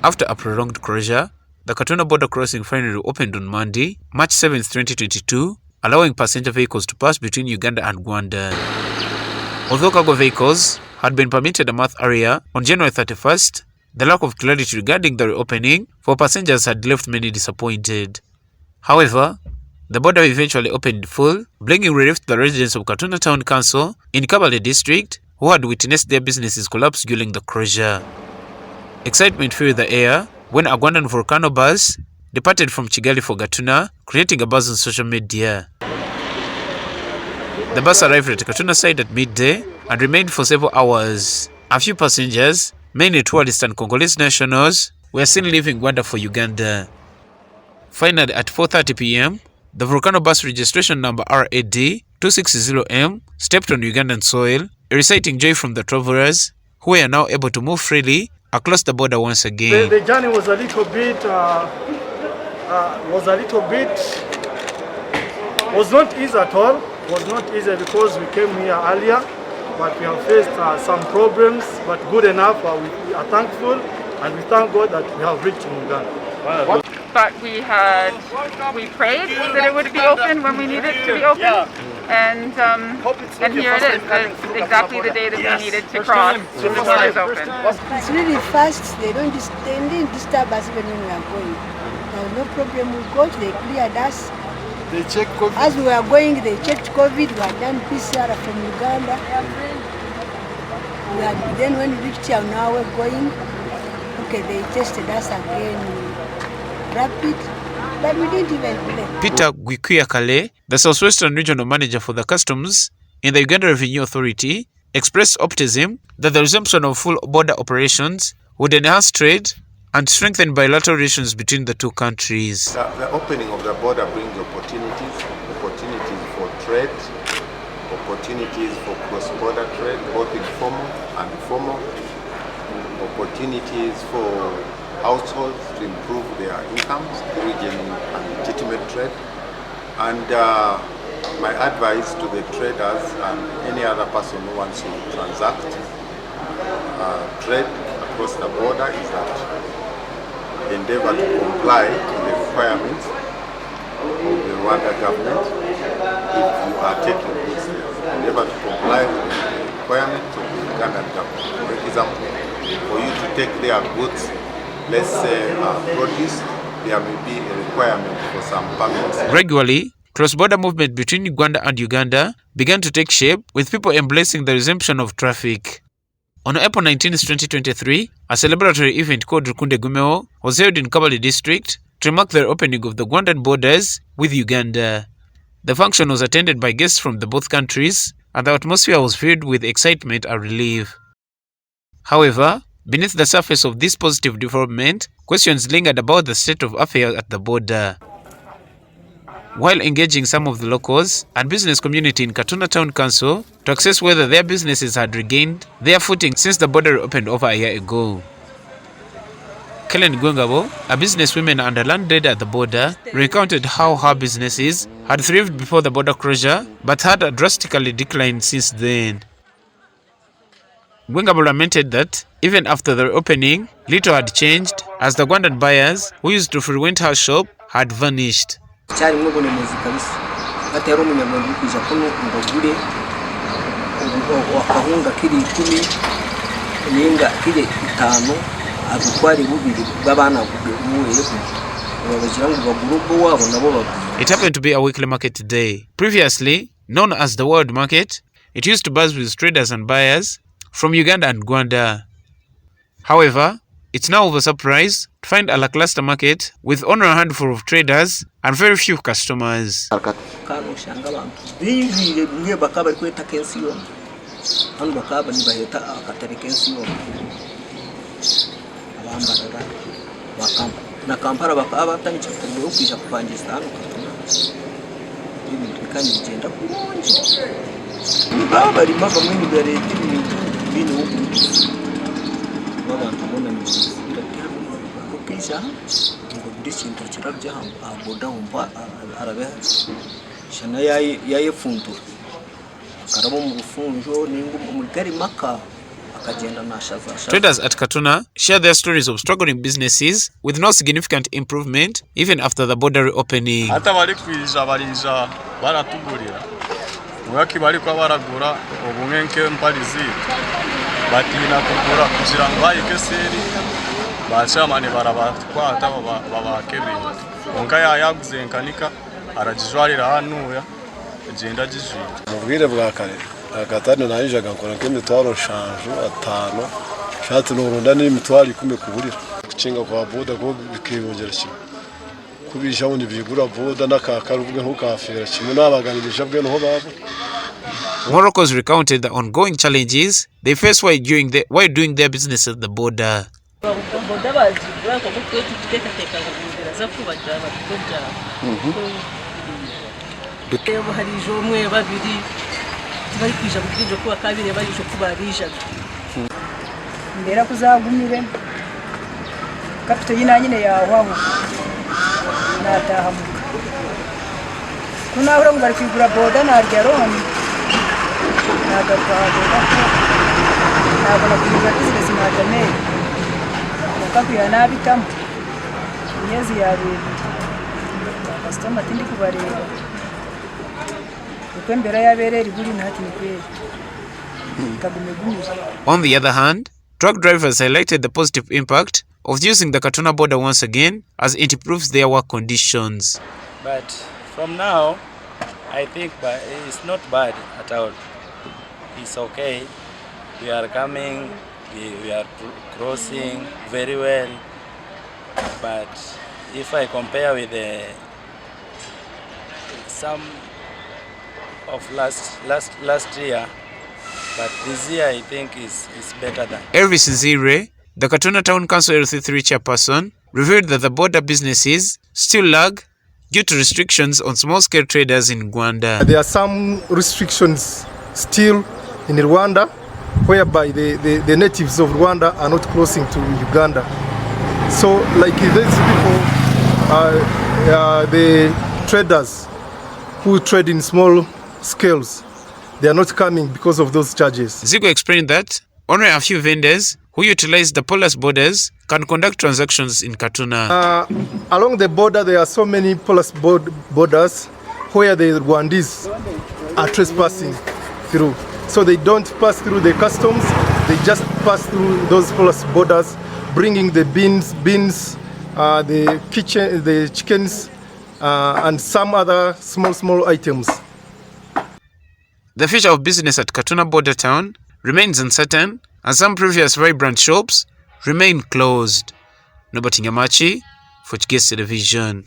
After a prolonged closure, the Katuna Border crossing finally opened on Monday, March 7, 2022, allowing passenger vehicles to pass between Uganda and Rwanda. Although cargo vehicles had been permitted a month earlier, on January 31st, the lack of clarity regarding the reopening for passengers had left many disappointed. However, the border eventually opened full, bringing relief to the residents of Katuna Town Council in Kabale district who had witnessed their businesses collapse during the closure. Excitement filled the air when a Rwandan volcano bus departed from Kigali for Gatuna, creating a buzz on social media. The bus arrived at Katuna side at midday and remained for several hours. A few passengers, mainly tourists and Congolese nationals, were seen leaving Rwanda for Uganda. Finally, at 4:30 p.m., the volcano bus registration number RAD 260M stepped on Ugandan soil, reciting joy from the travelers who were now able to move freely across the border once again. The journey was a little bit, was not easy at all. Was not easy because we came here earlier, but we have faced some problems, but good enough. We are thankful and we thank God that we have reached Uganda. But we prayed that it would be open when we needed it to be open. And here it is. It's exactly the day that we needed to cross. The border is open. It's really fast. They didn't disturb us even when we are going. There was no problem. We got, they cleared us. They checked COVID. As we were going, they checked COVID. We had done PCR from Uganda. Then when we reached here, now we're going. Okay, they tested us again. Rapid. But we didn't even play. Peter Gwikwiyakare, the Southwestern Regional Manager for the Customs in the Uganda Revenue Authority, expressed optimism that the resumption of full border operations would enhance trade and strengthen bilateral relations between the two countries. The opening of the border brings opportunities for trade, opportunities for cross-border trade, both informal and formal, opportunities for households to improve their incomes through genuine and legitimate trade. And my advice to the traders and any other person who wants to transact trade across the border is that endeavor to comply with the requirements of the Rwanda government. If you are taking goods there, endeavor to comply with the requirements of the Uganda government. For example, for you to take their goods, let's say produce, there may be a requirement for some permits. Gradually, cross-border movement between Uganda and Uganda began to take shape, with people embracing the resumption of traffic. On April 19, 2023, a celebratory event called Rukundo Egumeho was held in Kabale district to mark the opening of the Rwandan borders with Uganda. The function was attended by guests from both countries, and the atmosphere was filled with excitement and relief. However, beneath the surface of this positive development, questions lingered about the state of affairs at the border. While engaging some of the locals and business community in Katuna Town Council to assess whether their businesses had regained their footing since the border opened over a year ago. Kellen Gwengabo, a businesswoman and a landlady at the border, recounted how her businesses had thrived before the border closure but had drastically declined since then. Gwengabo lamented that even after the reopening, little had changed as the Rwandan buyers who used to frequent her shop had vanished. It happened to be a weekly market today. Previously known as the World Market, it used to buzz with traders and buyers from Uganda and Rwanda. However, it's now oversurprised to find a lackluster market with only a handful of traders and very few customers. Traders at Katuna share their stories of struggling businesses with no significant improvement even after the border reopening. Hata bali kwiza balinza baratugurira mwaki bali kwa baragura obungenke mpalizi batina kugura kugira ngo bayikeseri bachamane barabatwata babakebe onka yaguzenkanika arajijwarira hanuya agenda jijita mubwire bwa kare akatano nayijaga nkora nk'imitwaro shanju atano shati n'urunda n'imitwaro 10 kuburira gucinga kwa boda ko bikibongera kimwe kubisha undi bigura boda nakakaruvuge nko kafera kimwe nabaganirije bwe no babo. Morocco's recounted the ongoing challenges they face while doing their business at the border. Mbera kuzagumire kapito nyine yawaho natahamuka kunahura ngari kwigura boda narya roni nagakwaga nabona kwigura business majame kakuya nabitamo nyezi yawe customer tindi kubareba uko mbera yaberera iburi ntati nikwere. On the other hand, truck drivers highlighted the positive impact of using the Katuna border once again as it improves their work conditions. But from now, I think it's not bad at all. It's okay. We are coming, we are crossing very well. But if I compare with some of last year, but this year I think is better than. Elvis Nzire, the Katuna Town Council LC3 chairperson, revealed that the border businesses still lag due to restrictions on small-scale traders in Rwanda. There are some restrictions still in Rwanda, whereby the natives of Rwanda are not crossing to Uganda. So, like these people, the traders who trade in small scales, they are not coming because of those charges. Zigo explained that only a few vendors who utilize the porous borders can conduct transactions in Katuna. Along the border, there are so many porous borders where the Rwandese are trespassing through. So they don't pass through the customs, they just pass through those porous borders, bringing the beans, the chickens, and some other small items. The future of business at Katuna Border Town remains uncertain as some previous vibrant shops remain closed. Nobati Nyamachi for Chiges Television.